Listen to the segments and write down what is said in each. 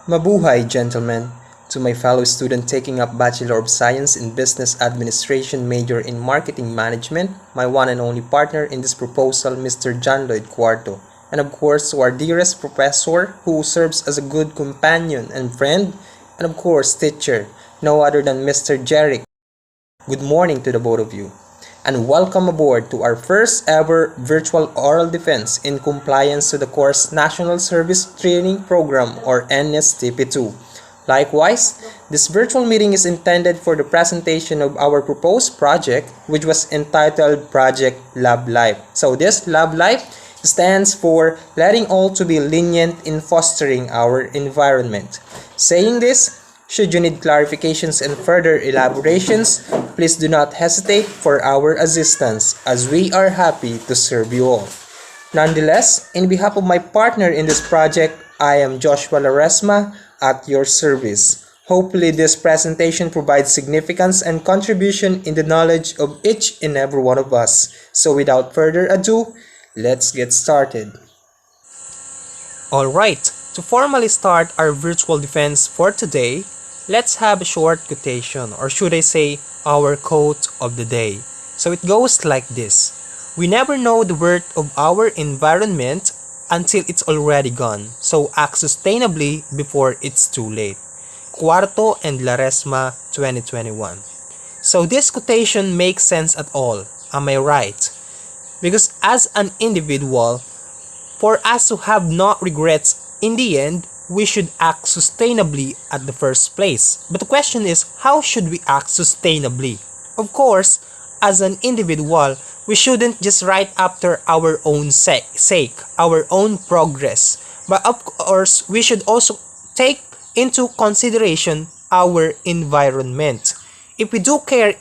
Mabuhay, gentlemen! To my fellow student taking up Bachelor of Science in Business Administration major in Marketing Management, my one and only partner in this proposal, Mr. John Lloyd Cuarto, and of course to our dearest professor who serves as a good companion and friend, and of course teacher, no other than Mr. Jerick. Good morning to the both of you, and welcome aboard to our first ever virtual oral defense in compliance to the course National Service Training Program or NSTP II. Likewise, this virtual meeting is intended for the presentation of our proposed project, which was entitled Project Love Life. So this Love Life stands for letting all to be lenient in fostering our environment. Saying this, should you need clarifications and further elaborations, please do not hesitate for our assistance as we are happy to serve you all. Nonetheless, in behalf of my partner in this project, I am Joshua Laresma at your service. Hopefully this presentation provides significance and contribution in the knowledge of each and every one of us. So without further ado, let's get started. Alright, to formally start our virtual defense for today, let's have a short quotation, or should I say, our quote of the day. So it goes like this: we never know the worth of our environment until it's already gone, so act sustainably before it's too late. Cuarto and Laresma, 2021. So this quotation makes sense at all, am I right? Because as an individual, for us to have no regrets in the end, we should act sustainably at the first place. But the question is, how should we act sustainably? Of course, as an individual, we shouldn't just write after our own sake, our own progress. But of course, we should also take into consideration our environment. If we do care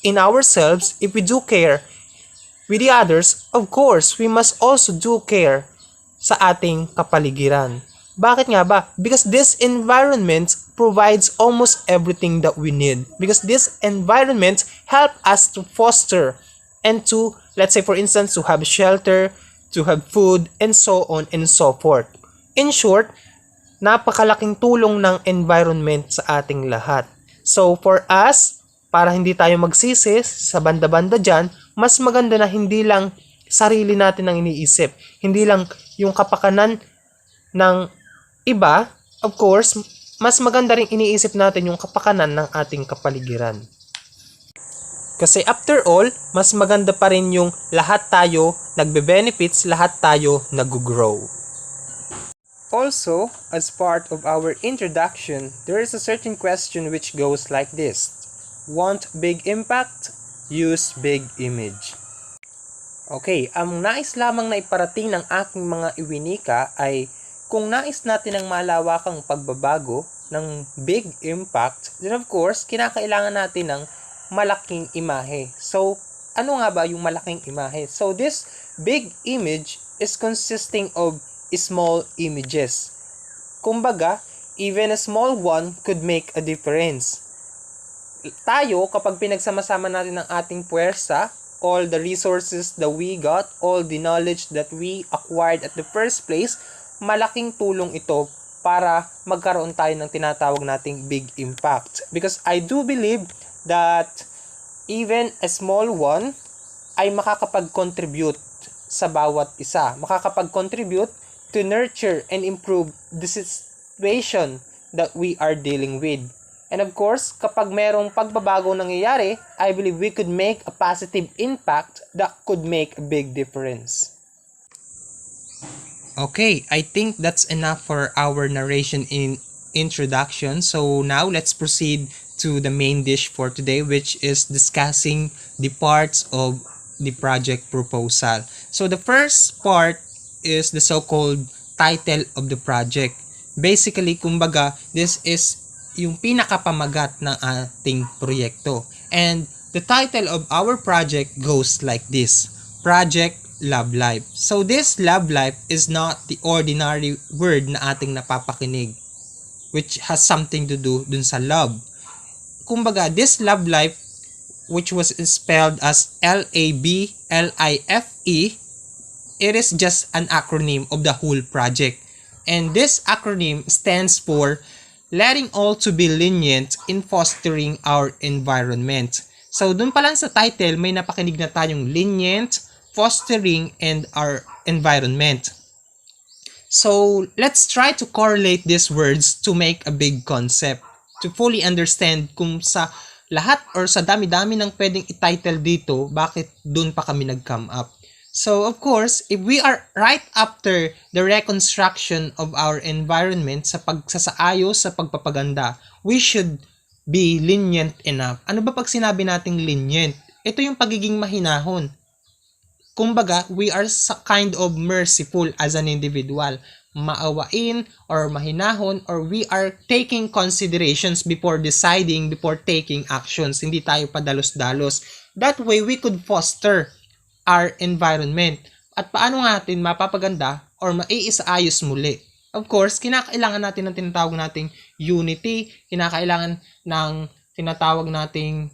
in ourselves, if we do care with the others, of course, we must also do care sa ating kapaligiran. Bakit nga ba? Because this environment provides almost everything that we need. Because this environment help us to foster and to, let's say for instance, to have shelter, to have food, and so on and so forth. In short, napakalaking tulong ng environment sa ating lahat. So for us, para hindi tayo magsisi sa banda-banda dyan, mas maganda na hindi lang sarili natin ang iniisip. Hindi lang yung kapakanan ng iba. Of course, mas maganda rin iniisip natin yung kapakanan ng ating kapaligiran. Kasi after all, mas maganda pa rin yung lahat tayo nagbe-benefits, lahat tayo nag-grow. Also, as part of our introduction, there is a certain question which goes like this: want big impact? Use big image. Okay, ang nais lamang na iparating ng aking mga iwinika ay kung nais natin ng malawakang pagbabago ng big impact, then of course, kinakailangan natin ng malaking imahe. So, ano nga ba yung malaking imahe? So, this big image is consisting of small images. Kumbaga, even a small one could make a difference. Tayo, kapag pinagsama-sama natin ang ating puwersa, all the resources that we got, all the knowledge that we acquired at the first place, malaking tulong ito para magkaroon tayo ng tinatawag nating big impact. Because I do believe that even a small one ay makakapag-contribute sa bawat isa. Makakapag-contribute to nurture and improve the situation that we are dealing with. And of course, kapag merong pagbabago nangyayari, I believe we could make a positive impact that could make a big difference. Okay, I think that's enough for our narration in introduction. So now let's proceed to the main dish for today, which is discussing the parts of the project proposal. So the first part is the so-called title of the project. Basically, kumbaga, this is yung pinakapamagat ng ating proyekto. And the title of our project goes like this: Project Love Life. So this love life is not the ordinary word na ating napapakinig, which has something to do dun sa love. Kumbaga, this love life, which was spelled as LABLIFE, it is just an acronym of the whole project. And this acronym stands for letting all to be lenient in fostering our environment. So dun pa lang sa title, may napakinig na tayong lenient, fostering, and our environment. So let's try to correlate these words to make a big concept. To fully understand kung sa lahat or sa dami-dami ng pwedeng i-title dito, bakit dun pa kami nag-come up. So of course, if we are right after the reconstruction of our environment sa pagsasaayos, sa pagpapaganda, we should be lenient enough. Ano ba pag sinabi nating lenient? Ito yung pagiging mahinahon. Kumbaga, we are kind of merciful as an individual. Maawain or mahinahon, or we are taking considerations before deciding, before taking actions. Hindi tayo padalos-dalos. That way, we could foster our environment. At paano natin mapapaganda or maiisayos muli? Of course, kinakailangan natin ng tinatawag nating unity, kinakailangan ng tinatawag nating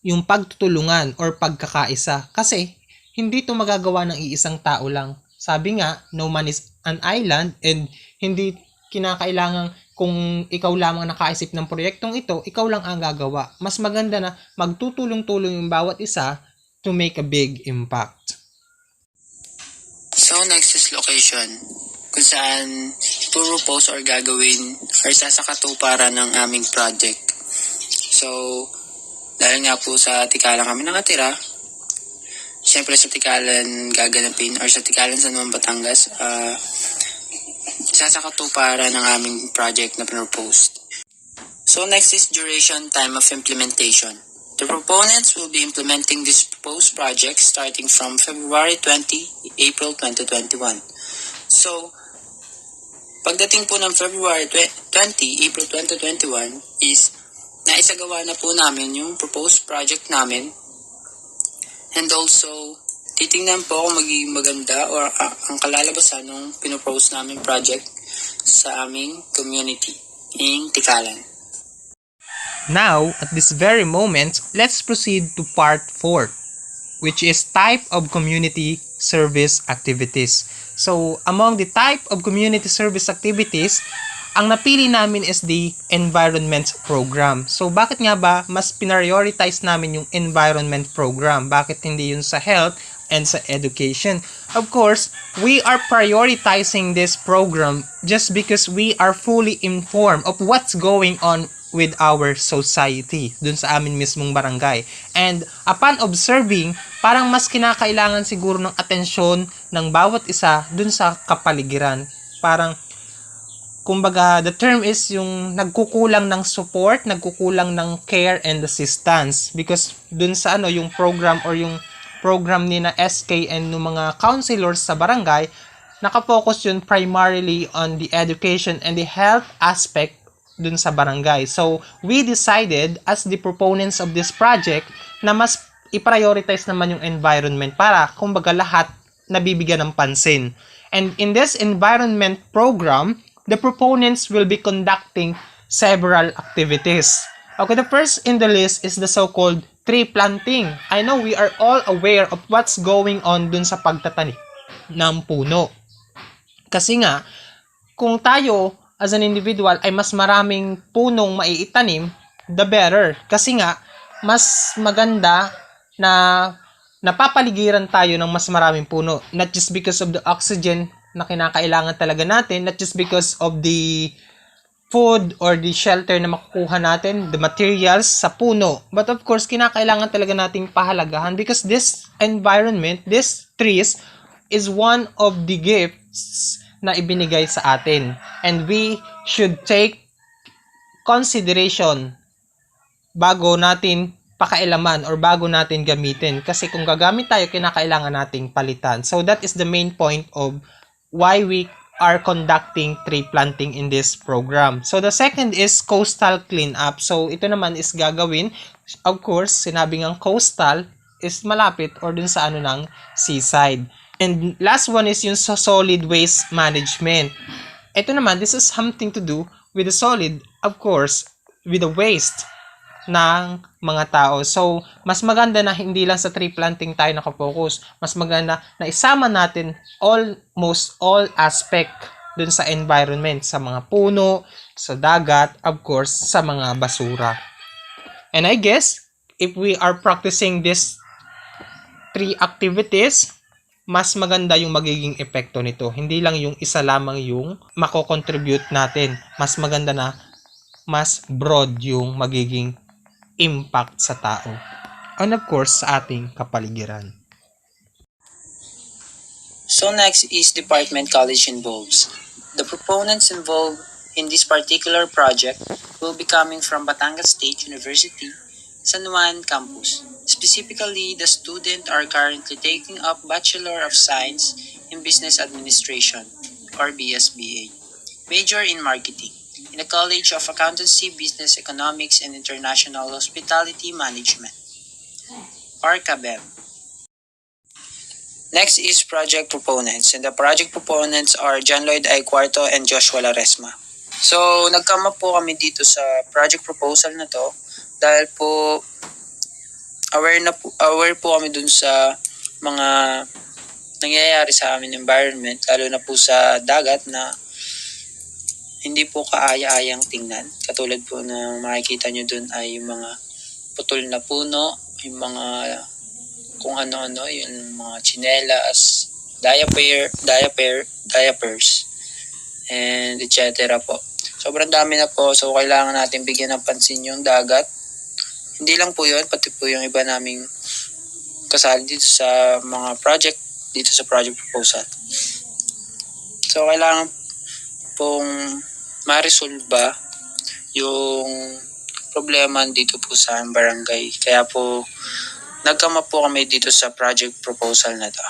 yung pagtutulungan or pagkakaisa. Kasi, hindi ito magagawa ng iisang tao lang. Sabi nga, no man is an island, and hindi kinakailangan kung ikaw lamang nakaisip ng proyektong ito, ikaw lang ang gagawa. Mas maganda na magtutulong-tulong yung bawat isa to make a big impact. So next is location, kung saan purpose or gagawin or sasakatuparan ng aming project. So, dahil nga po sa Tikalan kami nakatira, siyempre sa Tikalan gaganapin or sa Tikalan San Juan, Batangas, sasakatuparan ng aming project na pinroposed. So next is duration, time of implementation. The proponents will be implementing this proposed project starting from February 20, April 2021. So, pagdating po ng February 20, April 2021 is naisagawa na po namin yung proposed project namin. And also, titingnan po kung magiging maganda or ang kalalabasan ng pinopose namin project sa aming community in Tikalan. Now, at this very moment, let's proceed to part 4, which is type of community service activities. So, among the type of community service activities, ang napili namin is the environment program. So, bakit nga ba mas prioritize namin yung environment program? Bakit hindi yun sa health and sa education? Of course, we are prioritizing this program just because we are fully informed of what's going on with our society dun sa amin mismong barangay. And upon observing, parang mas kinakailangan siguro ng atensyon ng bawat isa dun sa kapaligiran. Parang, kumbaga, the term is yung nagkukulang ng support, nagkukulang ng care and assistance. Because dun sa yung program or yung program ni na SK and ng mga counselors sa barangay, nakafocus yun primarily on the education and the health aspect dun sa barangay. So, we decided as the proponents of this project na mas i-prioritize naman yung environment para kumbaga lahat nabibigyan ng pansin. And in this environment program, the proponents will be conducting several activities. Okay, the first in the list is the so-called tree planting. I know we are all aware of what's going on dun sa pagtatanim ng puno. Kasi nga, kung tayo as an individual ay mas maraming punong maiitanim, the better. Kasi nga, mas maganda na napapaligiran tayo ng mas maraming puno. Not just because of the oxygen na kinakailangan talaga natin, not just because of the food or the shelter na makukuha natin, the materials sa puno. But of course, kinakailangan talaga nating pahalagahan because this environment, these trees, is one of the gifts na ibinigay sa atin. And we should take consideration bago natin pakailaman or bago natin gamitin. Kasi kung gagamit tayo, kinakailangan nating palitan. So that is the main point of why we are conducting tree planting in this program. So the second is coastal cleanup. So ito naman is gagawin, of course, sinabi ng coastal is malapit or dun sa ng seaside. And last one is yung solid waste management. Ito naman, this is something to do with the solid, of course, with the waste ng mga tao. So, mas maganda na hindi lang sa tree planting tayo nakafocus. Mas maganda na isama natin almost all aspect dun sa environment, sa mga puno, sa dagat, of course, sa mga basura. And I guess, if we are practicing these 3 activities, mas maganda yung magiging epekto nito. Hindi lang yung isa lamang yung mako-contribute natin. Mas maganda na mas broad yung magiging impact sa tao. And of course, sa ating kapaligiran. So next is department college involves. The proponents involved in this particular project will be coming from Batangas State University, San Juan campus. Specifically, the students are currently taking up Bachelor of Science in Business Administration or BSBA, major in marketing, in the College of Accountancy, Business Economics, and International Hospitality Management or CABEM. Next is project proponents, and the project proponents are John Lloyd I. Cuarto and Joshua Laresma. So, nag-come up po kami dito sa project proposal na to dahil po aware po kami dun sa mga nangyayari sa aming environment, lalo na po sa dagat na hindi po kaaya-ayang tingnan. Katulad po na makikita nyo dun ay yung mga putol na puno, yung mga kung ano-ano, yung mga chinelas, diapers, and etc. po. Sobrang dami na po, so kailangan natin bigyan ng pansin yung dagat. Hindi lang po yun, pati po yung iba naming kasali dito sa mga project, dito sa project proposal. So kailangan pong ma-resolve yung problema dito po sa barangay. Kaya po nag-come up po kami dito sa project proposal na to.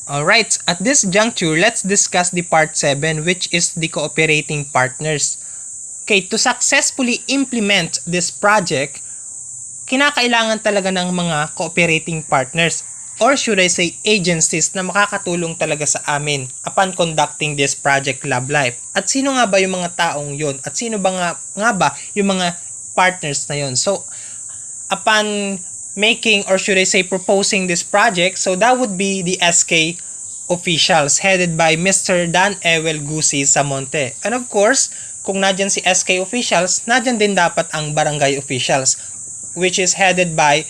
Alright, at this juncture, let's discuss the part 7, which is the cooperating partners. Okay, to successfully implement this project, kinakailangan talaga ng mga cooperating partners, or should I say agencies na makakatulong talaga sa amin upon conducting this project Love Life. At sino nga ba yung mga taong yon? At sino ba nga ba yung mga partners na yon? So, upon making, or should I say proposing this project, so that would be the SK officials headed by Mr. Dan Ewel Gusi Samonte. And of course, kung nadyan si SK officials, nadyan din dapat ang barangay officials, which is headed by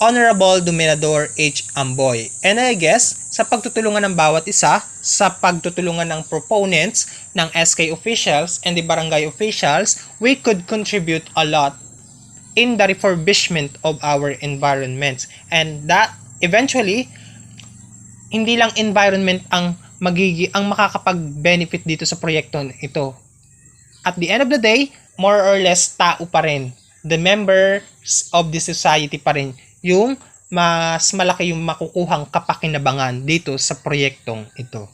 Honorable Dominador H. Amboy. And I guess, sa pagtutulungan ng bawat isa, sa pagtutulungan ng proponents ng SK officials and the barangay officials, we could contribute a lot in the refurbishment of our environments. And that, eventually, hindi lang environment ang makakapag-benefit dito sa proyekto ito. At the end of the day, more or less tao pa rin. The members of the society pa rin yung mas malaki yung makukuhang kapakinabangan dito sa proyektong ito.